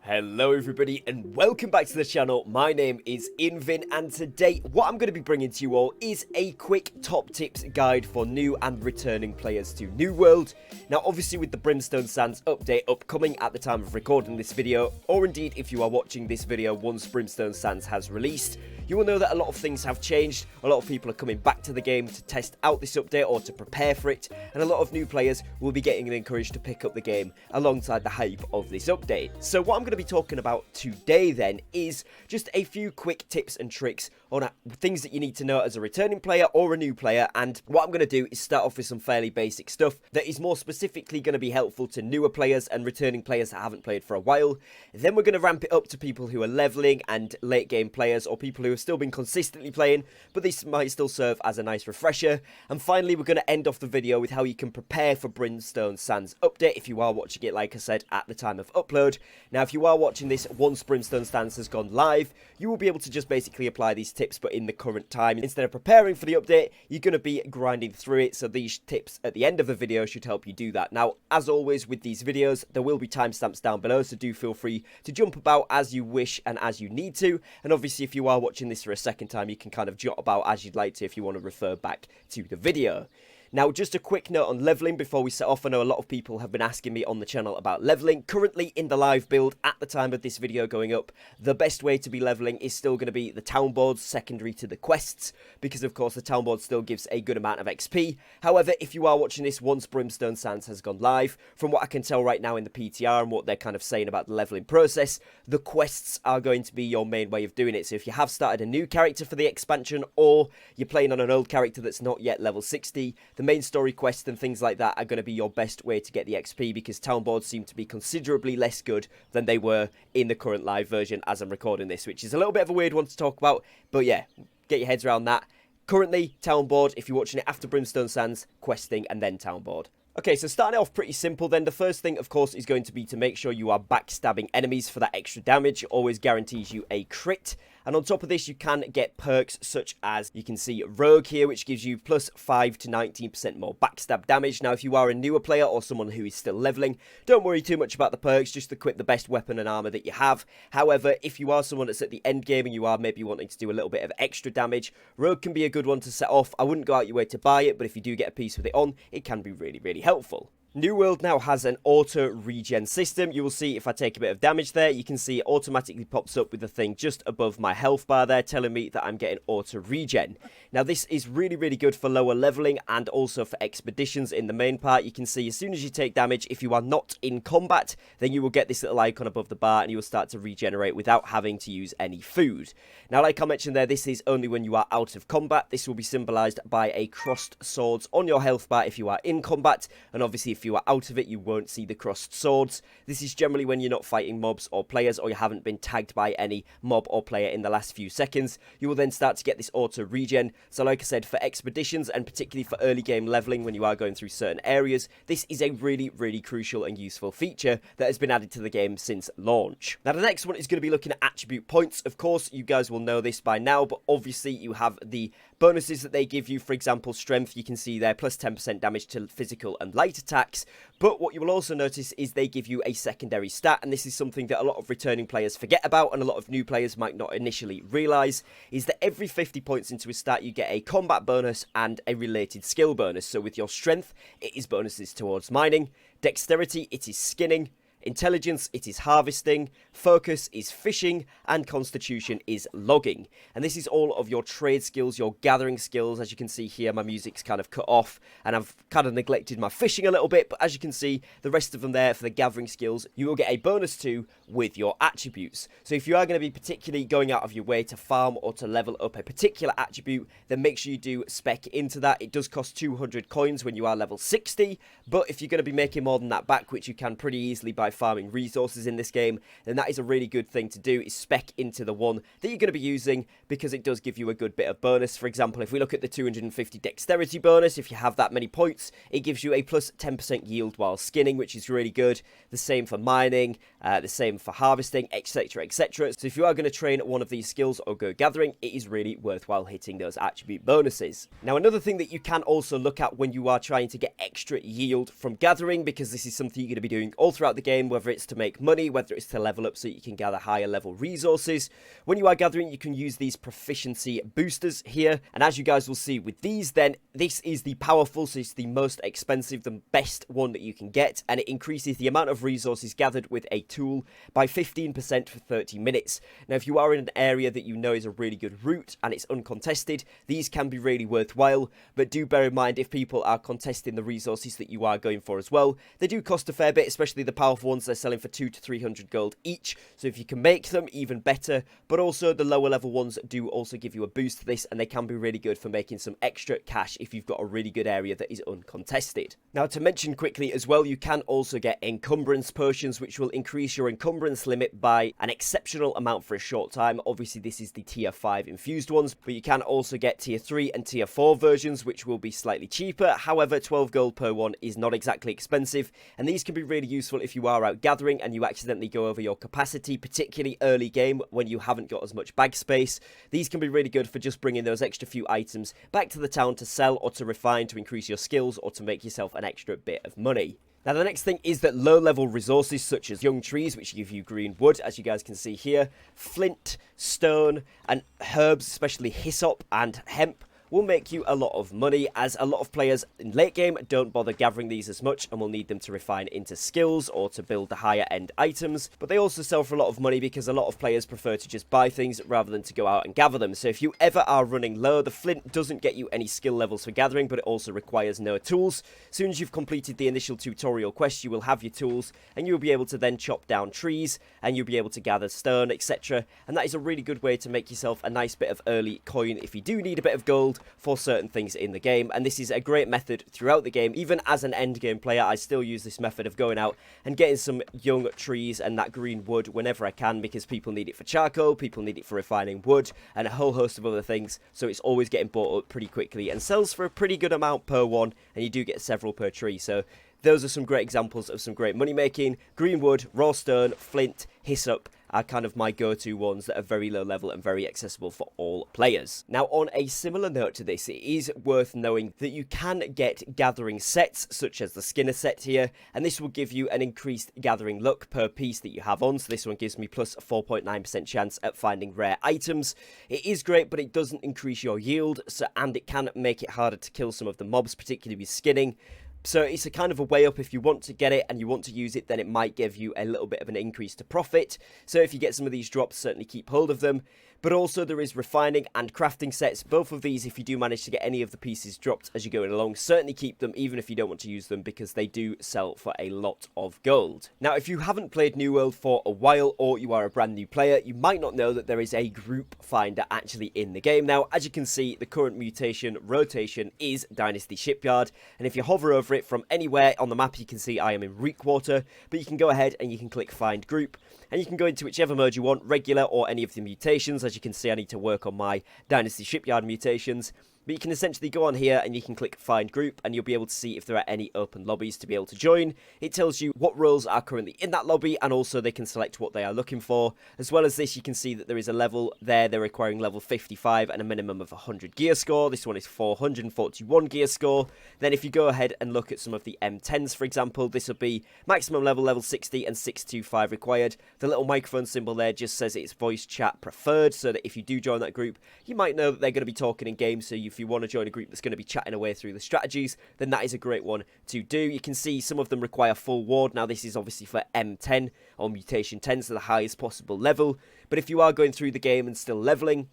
Hello everybody and welcome back to the channel. My name is Invin and today what I'm going to be bringing to you all is a quick top tips guide for new and returning players to New World. Now obviously with the Brimstone Sands update upcoming at the time of recording this video, or indeed if you are watching this video once Brimstone Sands has released, you will know that a lot of things have changed. A lot of people are coming back to the game to test out this update or to prepare for it, and a lot of new players will be getting encouraged to pick up the game alongside the hype of this update. So what I'm going to be talking about today then is just a few quick tips and tricks on things that you need to know as a returning player or a new player, and what I'm going to do is start off with some fairly basic stuff that is more specifically going to be helpful to newer players and returning players that haven't played for a while. Then we're going to ramp it up to people who are leveling and late game players, or people who have still been consistently playing, but this might still serve as a nice refresher. And finally, we're going to end off the video with how you can prepare for Brimstone Sands update if you are watching it, like I said, at the time of upload. Now, if you are watching this once Brimstone Sands has gone live, you will be able to just basically apply these tips, but in the current time. Instead of preparing for the update, you're going to be grinding through it, so these tips at the end of the video should help you do that. Now, as always with these videos, there will be timestamps down below, so do feel free to jump about as you wish and as you need to. And obviously, if you are watching this for a second time, you can kind of jot about as you'd like to if you want to refer back to the video. Now, just a quick note on leveling before we set off. I know a lot of people have been asking me on the channel about leveling. Currently in the live build at the time of this video going up, the best way to be leveling is still going to be the town boards secondary to the quests, because of course the town board still gives a good amount of XP. However, if you are watching this once Brimstone Sands has gone live, from what I can tell right now in the PTR and what they're kind of saying about the leveling process, the quests are going to be your main way of doing it. So if you have started a new character for the expansion, or you're playing on an old character that's not yet level 60, the main story quests and things like that are going to be your best way to get the XP, because town boards seem to be considerably less good than they were in the current live version as I'm recording this, which is a little bit of a weird one to talk about, but yeah, get your heads around that. Currently, town board, if you're watching it after Brimstone Sands, questing and then town board. Okay, so starting off pretty simple then. The first thing, of course, is going to be to make sure you are backstabbing enemies for that extra damage. It always guarantees you a crit. And on top of this, you can get perks such as, you can see Rogue here, which gives you plus 5 to 19% more backstab damage. Now, if you are a newer player or someone who is still leveling, don't worry too much about the perks, just equip the best weapon and armor that you have. However, if you are someone that's at the end game and you are maybe wanting to do a little bit of extra damage, Rogue can be a good one to set off. I wouldn't go out your way to buy it, but if you do get a piece with it on, it can be really, really helpful. New World now has an auto regen system. You will see if I take a bit of damage there, you can see it automatically pops up with the thing just above my health bar there, telling me that I'm getting auto regen. Now this is really, really good for lower leveling and also for expeditions in the main part. You can see as soon as you take damage, if you are not in combat, then you will get this little icon above the bar and you will start to regenerate without having to use any food. Now, like I mentioned there, this is only when you are out of combat. This will be symbolized by a crossed swords on your health bar if you are in combat, and obviously if you are out of it, you won't see the crossed swords. This is generally when you're not fighting mobs or players, or you haven't been tagged by any mob or player in the last few seconds. You will then start to get this auto regen. So like I said, for expeditions and particularly for early game leveling when you are going through certain areas, this is a really, really crucial and useful feature that has been added to the game since launch. Now the next one is going to be looking at attribute points. Of course, you guys will know this by now, but obviously you have the bonuses that they give you. For example, strength, you can see there, plus 10% damage to physical and light attacks. But what you will also notice is they give you a secondary stat, and this is something that a lot of returning players forget about and a lot of new players might not initially realise, is that every 50 points into a stat you get a combat bonus and a related skill bonus. So with your strength, it is bonuses towards mining, dexterity, it is skinning, intelligence, it is harvesting, focus is fishing, and constitution is logging. And this is all of your trade skills, your gathering skills. As you can see here, my music's kind of cut off, and I've kind of neglected my fishing a little bit, but as you can see, the rest of them there for the gathering skills, you will get a bonus to with your attributes. So if you are going to be particularly going out of your way to farm or to level up a particular attribute, then make sure you do spec into that. It does cost 200 coins when you are level 60, but if you're going to be making more than that back, which you can pretty easily by farming resources in this game, then that is a really good thing to do, is spec into the one that you're going to be using, because it does give you a good bit of bonus. For example, if we look at the 250 dexterity bonus, if you have that many points, it gives you a plus 10% yield while skinning, which is really good. The same for mining, the same for harvesting, etc, etc. So if you are going to train one of these skills or go gathering, it is really worthwhile hitting those attribute bonuses. Now, another thing that you can also look at when you are trying to get extra yield from gathering, because this is something you're going to be doing all throughout the game, game, whether it's to make money, whether it's to level up so you can gather higher level resources. When you are gathering, you can use these proficiency boosters here, and as you guys will see with these, then this is the powerful, so it's the most expensive, the best one that you can get, and it increases the amount of resources gathered with a tool by 15% for 30 minutes. Now, if you are in an area that you know is a really good route and it's uncontested, these can be really worthwhile, but do bear in mind if people are contesting the resources that you are going for as well, they do cost a fair bit, especially the powerful ones. They're selling for 200 to 300 gold each, so if you can make them, even better. But also the lower level ones do also give you a boost to this, and they can be really good for making some extra cash if you've got a really good area that is uncontested. Now, to mention quickly as well, you can also get encumbrance potions, which will increase your encumbrance limit by an exceptional amount for a short time. Obviously this is the tier 5 infused ones, but you can also get tier 3 and tier 4 versions, which will be slightly cheaper. However, 12 gold per one is not exactly expensive, and these can be really useful if you are out gathering and you accidentally go over your capacity, particularly early game when you haven't got as much bag space. These can be really good for just bringing those extra few items back to the town to sell or to refine to increase your skills or to make yourself an extra bit of money. Now, the next thing is that low-level resources such as young trees, which give you green wood, as you guys can see here, flint, stone, and herbs, especially hyssop and hemp, will make you a lot of money, as a lot of players in late game don't bother gathering these as much and will need them to refine into skills or to build the higher end items. But they also sell for a lot of money because a lot of players prefer to just buy things rather than to go out and gather them. So if you ever are running low, the flint doesn't get you any skill levels for gathering, but it also requires no tools. As soon as you've completed the initial tutorial quest, you will have your tools and you'll be able to then chop down trees and you'll be able to gather stone, etc. And that is a really good way to make yourself a nice bit of early coin if you do need a bit of gold for certain things in the game. And this is a great method throughout the game. Even as an end game player, I still use this method of going out and getting some young trees and that green wood whenever I can, because people need it for charcoal, people need it for refining wood, and a whole host of other things. So it's always getting bought up pretty quickly and sells for a pretty good amount per one, and you do get several per tree. So those are some great examples of some great money making. Green wood, raw stone, flint, hyssop are kind of my go-to ones that are very low level and very accessible for all players. Now, on a similar note to this, it is worth knowing that you can get gathering sets, such as the Skinner set here, and this will give you an increased gathering luck per piece that you have on. So this one gives me plus 4.9% chance at finding rare items. It is great, but it doesn't increase your yield, and it can make it harder to kill some of the mobs, particularly with skinning. So it's a kind of a way up. If you want to get it and you want to use it, then it might give you a little bit of an increase to profit. So if you get some of these drops, certainly keep hold of them. But also there is refining and crafting sets. Both of these, if you do manage to get any of the pieces dropped as you're going along, certainly keep them even if you don't want to use them, because they do sell for a lot of gold. Now, if you haven't played New World for a while, or you are a brand new player, you might not know that there is a group finder actually in the game. Now, as you can see, the current mutation rotation is Dynasty Shipyard, and if you hover over it from anywhere on the map, you can see I am in Reekwater, but you can go ahead and you can click Find Group, and you can go into whichever mode you want, regular or any of the mutations. As you can see, I need to work on my Dynasty Shipyard mutations. But you can essentially go on here and you can click Find Group, and you'll be able to see if there are any open lobbies to be able to join. It tells you what roles are currently in that lobby, and also they can select what they are looking for. As well as this, you can see that there is a level there. They're requiring level 55 and a minimum of 100 gear score. This one is 441 gear score. Then if you go ahead and look at some of the M10s, for example, this will be maximum level 60 and 625 required. The little microphone symbol there just says it's voice chat preferred, so that if you do join that group, you might know that they're going to be talking in game. So if you want to join a group that's going to be chatting away through the strategies, then that is a great one to do. You can see some of them require full ward. Now, this is obviously for M10 or mutation 10, so the highest possible level. But if you are going through the game and still leveling,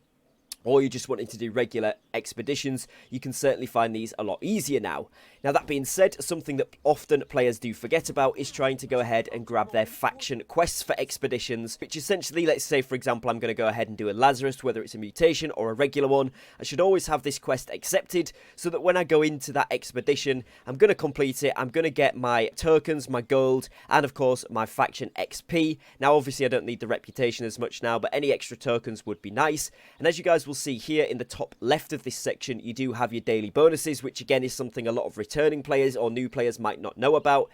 or you're just wanting to do regular expeditions, you can certainly find these a lot easier now. Now, that being said, something that often players do forget about is trying to go ahead and grab their faction quests for expeditions, which essentially, let's say, for example, I'm going to go ahead and do a Lazarus, whether it's a mutation or a regular one. I should always have this quest accepted, so that when I go into that expedition, I'm going to complete it, I'm going to get my tokens, my gold, and of course, my faction XP. Now, obviously, I don't need the reputation as much now, but any extra tokens would be nice. And as you guys will see here in the top left of this section, you do have your daily bonuses, which again is something a lot of returning players or new players might not know about.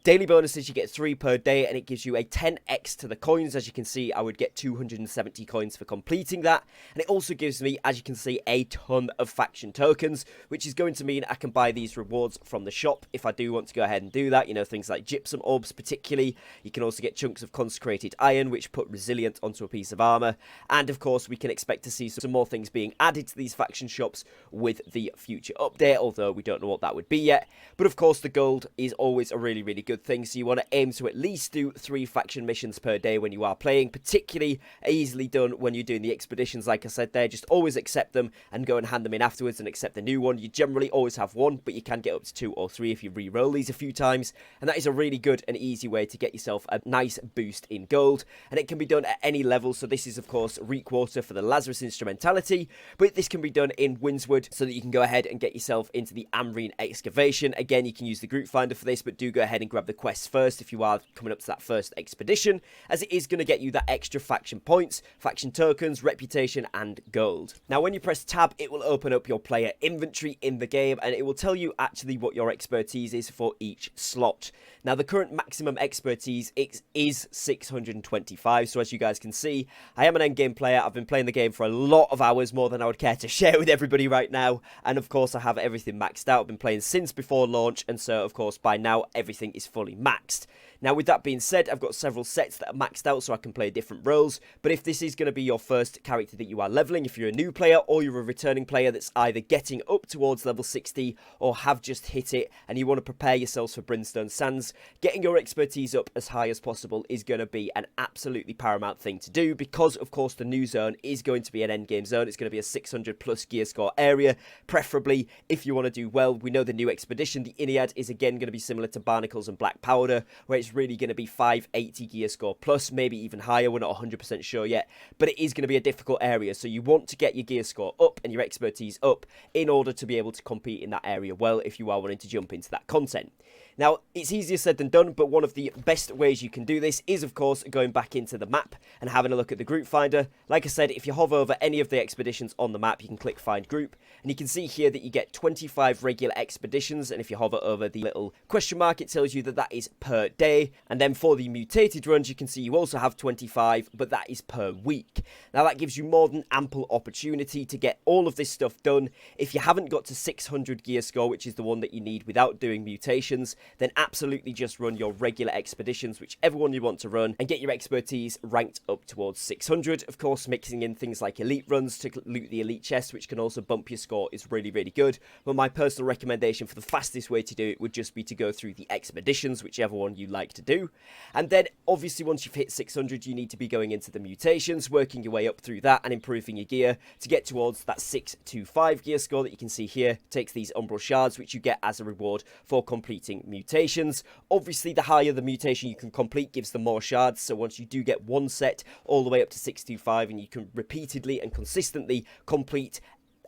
Daily bonuses, you get 3 per day, and it gives you a 10x to the coins. As you can see, I would get 270 coins for completing that. And it also gives me, as you can see, a ton of faction tokens, which is going to mean I can buy these rewards from the shop if I do want to go ahead and do that. You know, things like gypsum orbs particularly. You can also get chunks of consecrated iron, which put resilient onto a piece of armor. And of course, we can expect to see some more things being added to these faction shops with the future update, although we don't know what that would be yet. But of course, the gold is always a really, really good thing, so you want to aim to at least do 3 faction missions per day when you are playing, particularly easily done when you're doing the expeditions. Like I said there, just always accept them and go and hand them in afterwards and accept the new one. You generally always have 1, but you can get up to 2 or 3 if you re-roll these a few times, and that is a really good and easy way to get yourself a nice boost in gold, and it can be done at any level. So this is of course Reekwater for the Lazarus Instrumentality, but this can be done in Windswood so that you can go ahead and get yourself into the Amrine Excavation. Again, you can use the group finder for this, but do go ahead and grab the quests first if you are coming up to that first expedition, as it is going to get you that extra faction points, faction tokens, reputation, and gold. Now, when you press tab, it will open up your player inventory in the game, and it will tell you actually what your expertise is for each slot. Now, the current maximum expertise is 625, so as you guys can see, I am an endgame player. I've been playing the game for a lot of hours, more than I would care to share with everybody right now, and of course I have everything maxed out. I've been playing since before launch, and so of course by now everything is fully maxed. Now, with that being said, I've got several sets that are maxed out so I can play different roles, but if this is going to be your first character that you are leveling, if you're a new player or you're a returning player that's either getting up towards level 60 or have just hit it and you want to prepare yourselves for Brimstone Sands, getting your expertise up as high as possible is going to be an absolutely paramount thing to do, because of course the new zone is going to be an endgame zone. It's going to be a 600 plus gear score area, preferably if you want to do well. We know the new expedition, the Iliad, is again going to be similar to Barnacles and Black Powder, where it's really going to be 580 gear score plus, maybe even higher. We're not 100% sure yet, but it is going to be a difficult area, so you want to get your gear score up and your expertise up in order to be able to compete in that area well if you are wanting to jump into that content. Now, it's easier said than done, but one of the best ways you can do this is, of course, going back into the map and having a look at the group finder. Like I said, if you hover over any of the expeditions on the map, you can click Find Group, and you can see here that you get 25 regular expeditions, and if you hover over the little question mark, it tells you that that is per day. And then for the mutated runs, you can see you also have 25, but that is per week. Now, that gives you more than ample opportunity to get all of this stuff done. If you haven't got to 600 gear score, which is the one that you need without doing mutations, then absolutely just run your regular expeditions, whichever one you want to run, and get your expertise ranked up towards 600. Of course, mixing in things like elite runs to loot the elite chest, which can also bump your score, is really, really good. But my personal recommendation for the fastest way to do it would just be to go through the expeditions, whichever one you like to do. And then, obviously, once you've hit 600, you need to be going into the mutations, working your way up through that and improving your gear to get towards that 625 gear score that you can see here. Takes these umbral shards, which you get as a reward for completing mutations. Obviously, the higher the mutation you can complete gives the more shards, so once you do get one set all the way up to 625 and you can repeatedly and consistently complete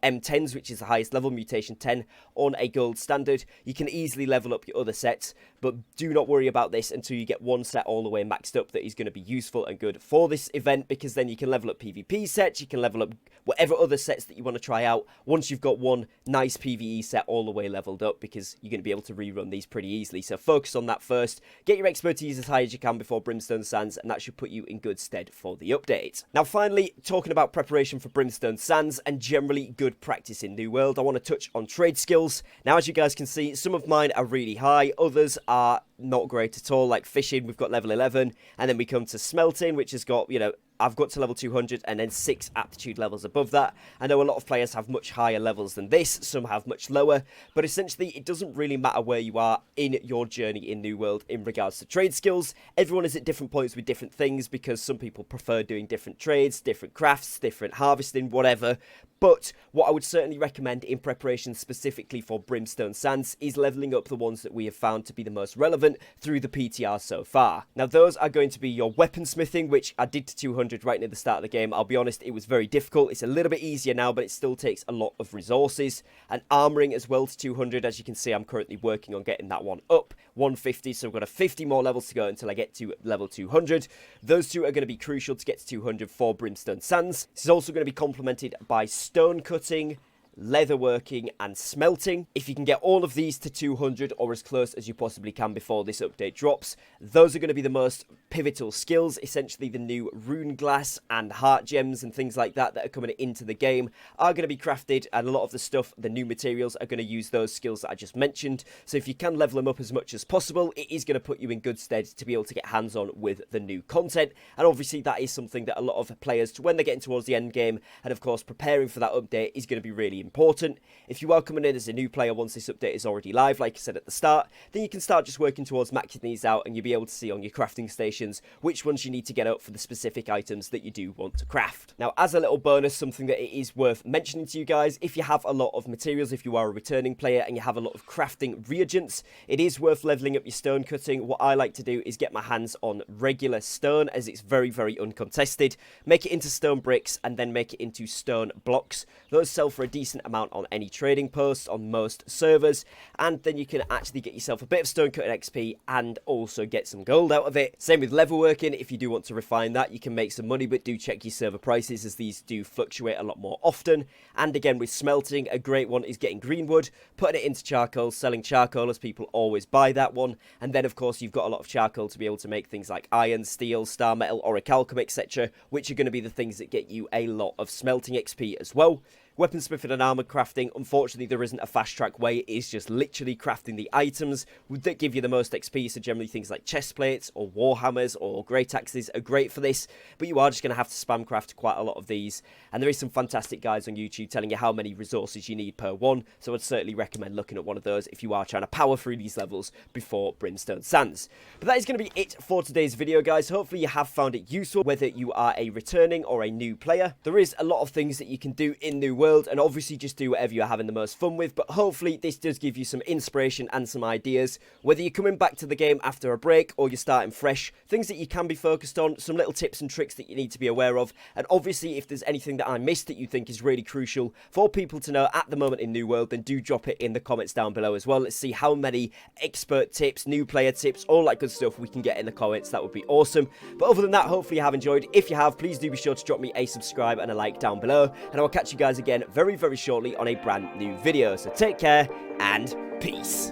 M10s, which is the highest level, mutation 10, on a gold standard, you can easily level up your other sets, but do not worry about this until you get one set all the way maxed up that is going to be useful and good for this event, because then you can level up PvP sets, you can level up whatever other sets that you want to try out once you've got one nice PvE set all the way leveled up, because you're going to be able to rerun these pretty easily. So focus on that first, get your expertise as high as you can before Brimstone Sands, and that should put you in good stead for the update. Now finally, talking about preparation for Brimstone Sands and generally good practice in New World, I want to touch on trade skills. Now, as you guys can see, some of mine are really high, others are not great at all. Like fishing, we've got level 11, and then we come to smelting, which has got, you know, I've got to level 200 and then 6 aptitude levels above that. I know a lot of players have much higher levels than this, some have much lower, but essentially it doesn't really matter where you are in your journey in New World in regards to trade skills. Everyone is at different points with different things, because some people prefer doing different trades, different crafts, different harvesting, whatever. But what I would certainly recommend in preparation specifically for Brimstone Sands is leveling up the ones that we have found to be the most relevant through the PTR so far. Now, those are going to be your weaponsmithing, which I did to 200 right near the start of the game. I'll be honest, it was very difficult. It's a little bit easier now, but it still takes a lot of resources. And armoring as well to 200. As you can see, I'm currently working on getting that one up 150, so I've got a 50 more levels to go until I get to level 200. Those two are going to be crucial to get to 200 for Brimstone Sands. This is also going to be complemented by stone cutting, leatherworking, and smelting. If you can get all of these to 200 or as close as you possibly can before this update drops, those are going to be the most pivotal skills. Essentially, the new rune glass and heart gems and things like that that are coming into the game are going to be crafted, and a lot of the stuff, the new materials, are going to use those skills that I just mentioned. So if you can level them up as much as possible, it is going to put you in good stead to be able to get hands-on with the new content. And obviously that is something that a lot of players, when they're getting towards the end game and of course preparing for that update, is going to be really important. If you are coming in as a new player once this update is already live, like I said at the start, then you can start just working towards maxing these out, and you'll be able to see on your crafting stations which ones you need to get up for the specific items that you do want to craft. Now, as a little bonus, something that it is worth mentioning to you guys, if you have a lot of materials, if you are a returning player and you have a lot of crafting reagents, it is worth leveling up your stone cutting. What I like to do is get my hands on regular stone, as it's very, very uncontested, make it into stone bricks, and then make it into stone blocks. Those sell for a decent amount on any trading posts on most servers, and then you can actually get yourself a bit of stone cutting XP and also get some gold out of it. Same with leatherworking. If you do want to refine that, you can make some money, but do check your server prices, as these do fluctuate a lot more often. And again, with smelting, a great one is getting green wood, putting it into charcoal, selling charcoal, as people always buy that one. And then of course you've got a lot of charcoal to be able to make things like iron, steel, star metal, orichalcum, etc., which are going to be the things that get you a lot of smelting XP as well. Weaponsmithing and armor crafting, unfortunately there isn't a fast track way. It is just literally crafting the items that give you the most XP. So generally things like chest plates or war hammers or great axes are great for this, but you are just going to have to spam craft quite a lot of these. And there is some fantastic guides on YouTube telling you how many resources you need per one, so I'd certainly recommend looking at one of those if you are trying to power through these levels before Brimstone Sands. But that is going to be it for today's video, guys. Hopefully you have found it useful, whether you are a returning or a new player. There is a lot of things that you can do in New World, and obviously just do whatever you're having the most fun with, but hopefully this does give you some inspiration and some ideas, whether you're coming back to the game after a break or you're starting fresh, things that you can be focused on, some little tips and tricks that you need to be aware of. And obviously if there's anything that I missed that you think is really crucial for people to know at the moment in New World, then do drop it in the comments down below as well. Let's see how many expert tips, new player tips, all that good stuff we can get in the comments. That would be awesome. But other than that, hopefully you have enjoyed. If you have, please do be sure to drop me a subscribe and a like down below, and I will catch you guys again very, very shortly on a brand new video. So take care and peace.